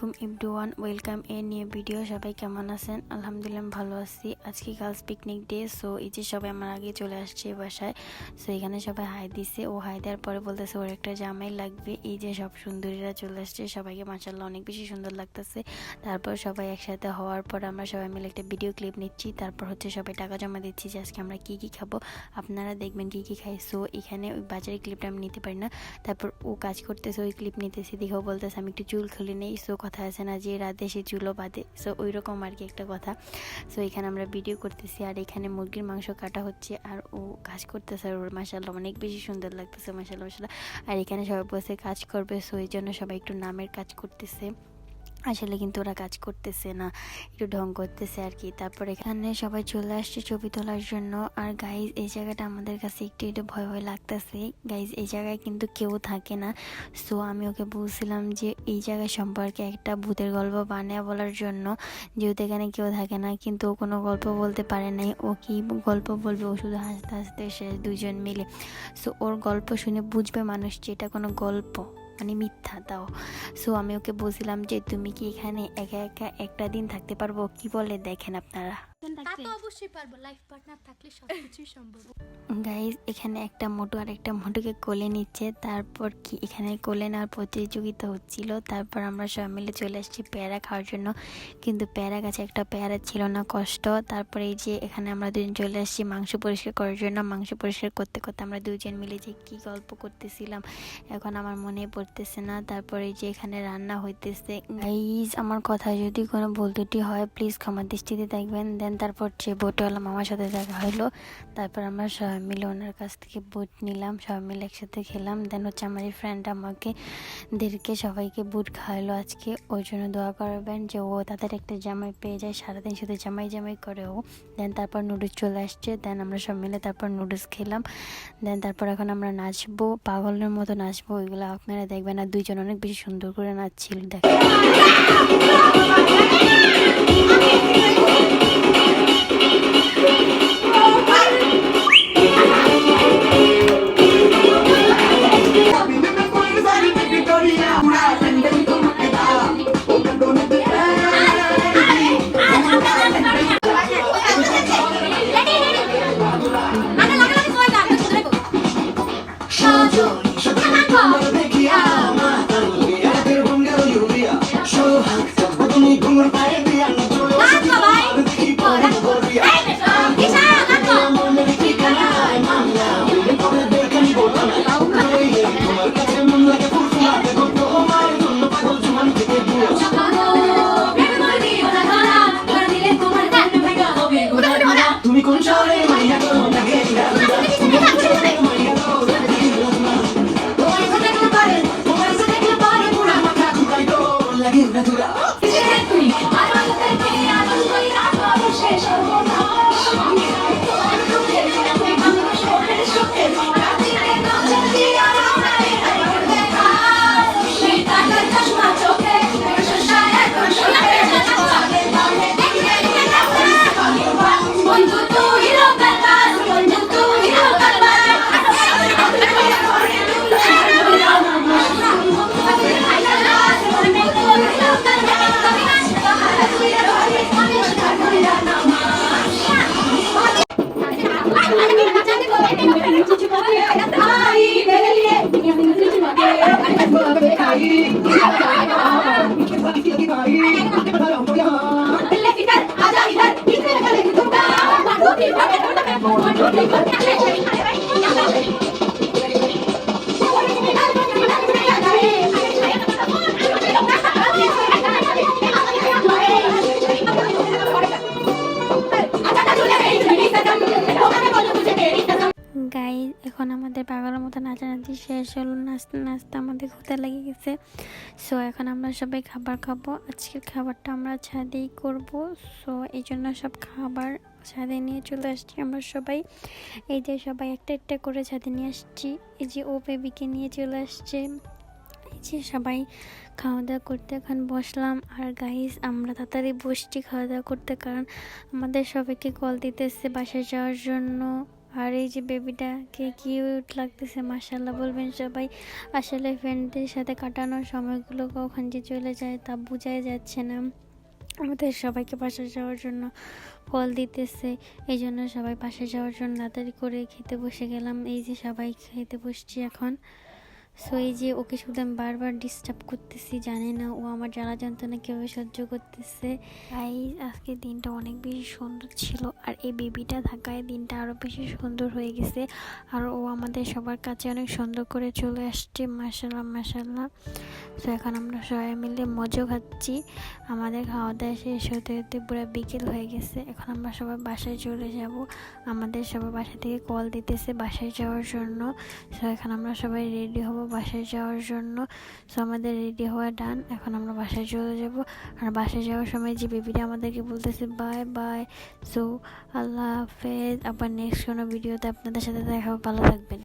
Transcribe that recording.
আলাইকুম everyone, welcome a new video. সবাই কেমন আছেন? আলহামদুলিল্লাহ ভালো আছি। আজকে গার্লস পিকনিক ডে, সো এই যে সবাই আমার আগে চলে আসছে বাসায়। সো এখানে সবাই হাই দিছে, ও হাই দেওয়ার পরে বলতেছে ওর একটা জামাই লাগবে। এই যে সব সুন্দরীরা চলে আসছে, সবাইকে মাশাআল্লাহ অনেক বেশি সুন্দর লাগতেছে। তারপর সবাই একসাথে হওয়ার পর আমরা সবাই মিলে একটা ভিডিও ক্লিপ নিচ্ছি। তারপর হচ্ছে সবাই টাকা জমা দিচ্ছি যে আজকে আমরা কী কী খাবো, আপনারা দেখবেন কী কী খাই। সো এখানে ওই বাজারের ক্লিপটা আমি নিতে পারি না। তারপর ও কাজ করতেছে, ওই ক্লিপ নিতেছি, দেখেও বলতেছে আমি একটু চুল খুলে নেই। সো কথা আছে না যে রাতে সে চুলও বাঁধে, সো ওই রকম আর কি একটা কথা। সো এখানে আমরা ভিডিও করতেছি আর এখানে মুরগির মাংস কাটা হচ্ছে আর ও কাজ করতেছে। আর ওর মাশাআল্লাহ অনেক বেশি সুন্দর লাগতেছে, মাশাআল্লাহ মাশাআল্লাহ। আর এখানে সবাই বসে কাজ করবে, সো এই জন্য সবাই একটু নামের কাজ করতেছে। আসলে কিন্তু ওরা কাজ করতেছে না, একটু ঢং করতেছে আর কি। তারপর এখানে সবাই চলে আসছে ছবি তোলার জন্য। আর গাইজ এই জায়গাটা আমাদের কাছে একটু একটু ভয় ভয় লাগতেছে। গাইজ এই জায়গায় কিন্তু কেউ থাকে না। সো আমি ওকে বলছিলাম যে এই জায়গা সম্পর্কে একটা ভূতের গল্প বানিয়ে বলার জন্য, যেহেতু এখানে কেউ থাকে না। কিন্তু ও কোনো গল্প বলতে পারে নাই। ও কি গল্প বলবে, ও শুধু হাসতে হাসতে শেষ দুজন মিলে। সো ওর গল্প শুনে বুঝবে মানুষ যে এটা কোনো গল্প, মানে মিথ্যা তাও। সো আমি ওকে বলছিলাম যে তুমি কি এখানে একা একা একটা দিন থাকতে পারবো? কি বলে দেখেন আপনারা। তা তো অবশ্যই পারবো, লাইফ পার্টনার থাকলে সবকিছুই সম্ভব। গাইজ এখানে একটা মোটু আর একটা মোটুকে কোলে নিচ্ছে। তারপর কি এখানে কোলে নেওয়ার প্রতিযোগিতা হচ্ছিল। তারপর আমরা সবাই মিলে চলে আসছি পেয়ারা খাওয়ার জন্য, কিন্তু পেয়ারা গাছে একটা পেয়ারা ছিল না, কষ্ট। তারপরে এই যে এখানে আমরা দুজন চলে আসছি মাংস পরিষ্কার করার জন্য। মাংস পরিষ্কার করতে করতে আমরা দুজন মিলে যে কি গল্প করতেছিলাম এখন আমার মনে পড়তেছে না। তারপরে এই যে এখানে রান্না হইতেছে। গাইজ আমার কথা যদি কোনো ভুল ত্রুটি হয় প্লিজ ক্ষমা দৃষ্টিতে দেখবেন। দেন তারপর যে বোটওয়ালা মামার সাথে দেখা হলো। তারপর আমরা সবাই মিলে ওনার কাছ থেকে বুট নিলাম, সবাই মিলে একসাথে খেলাম। দেন হচ্ছে আমার এই ফ্রেন্ড আমাদেরকে সবাইকে বুট খাওয়ালো আজকে। ওই জন্য দোয়া করবেন যে ও তাদের একটা জামাই পেয়ে যায়, সারাদিন শুধু জামাই জামাই করে ও। দেন তারপর নুডলস চলে আসছে, দেন আমরা সব মিলে তারপর নুডলস খেলাম। দেন তারপর এখন আমরা নাচবো, পাগলের মতো নাচবো, ওইগুলো আপনারা দেখবেন। আর দুইজন অনেক বেশি সুন্দর করে নাচছিল, দেখেন। তুমি কোন শহরে মাইয়া গো লাগে তুমি কোন শহরে মাইয়া গো লাগে তোমার সাথে দেখলে পারে পুরা মাথা ঘুরাই গো লাগে না দুরা তুমি আর আমাকে তুমি আনন্দ কই রাখো শেষ হবো না আমি তোমার তুমি আমি শোকের শোকের রাতে না যদি আর আমায় দেখা সেই টাকার চশমা চোখে শোষায় এখন শোনাবে চলে বালে দেখে বন্ধু তুই রকাল বন্ধু তুই রকাল গাইজ এখন আমাদের পাগলের মতো নাচানাচি শেষ হলো, নাচতে নাচতে আমাদের ক্ষুধা লেগে গেছে। সো এখন আমরা সবাই খাবার খাবো। আজকের খাবারটা আমরা ছাদেই করব। সো এই জন্য সব খাবার ছাদে নিয়ে চলে আসছি আমরা সবাই। এই যে সবাই একটা একটা করে ছাদে নিয়ে আসছি। এই যে ও বেবিকে নিয়ে চলে আসছে। এই যে সবাই খাওয়া দাওয়া করতে এখন বসলাম। আর গাইস আমরা তাড়াতাড়ি বসছি খাওয়া দাওয়া করতে, কারণ আমাদের সবাইকে কল দিতেছে বাসায় যাওয়ার জন্য। আর এই যে বেবিটাকে কিউট লাগতেছে মাশাআল্লাহ বলবেন সবাই। আসলে ফ্রেন্ডদের সাথে কাটানো সময়গুলো কখন যে চলে যায় তা বোঝাই যাচ্ছে না। আমাদের সবাইকে বাসায় যাওয়ার জন্য কল দিতেছে, এই জন্য সবাই বাসায় যাওয়ার জন্য তাড়াতাড়ি করে খেতে বসে গেলাম। এই যে সবাই খেতে বসছি এখন। সো এই যে ওকে শুধু আমি বারবার ডিস্টার্ব করতেছি, জানি না ও আমার জ্বালা যন্ত্রণা কীভাবে সহ্য করতেছে। তাই আজকে দিনটা অনেক বেশি সুন্দর ছিল, আর এই বেবিটা থাকায় দিনটা আরও বেশি সুন্দর হয়ে গেছে। আর ও আমাদের সবার কাছে অনেক সুন্দর করে চলে আসছে, মাশাআল্লাহ মাশাআল্লাহ। তো এখন আমরা সবাই মিলে মজা খাচ্ছি। আমাদের খাওয়া দাওয়া শেষ হতে হতে পুরো বিকেল হয়ে গেছে। এখন আমরা সবাই বাসায় চলে যাব। আমাদের সবাই বাসা থেকে কল দিতেছে বাসায় যাওয়ার জন্য। তো এখন আমরা সবাই রেডি হব বাসায় যাওয়ার জন্য। সো আমাদের রেডি হওয়া ডান, এখন আমরা বাসায় চলে যাব। আর বাসায় যাওয়ার সময় যে বেবিটা আমাদেরকে বলতেছে বাই বাই। সো আল্লাহ হাফেজ, আবার নেক্সট কোনো ভিডিওতে আপনাদের সাথে দেখা হবে, ভালো থাকবেন।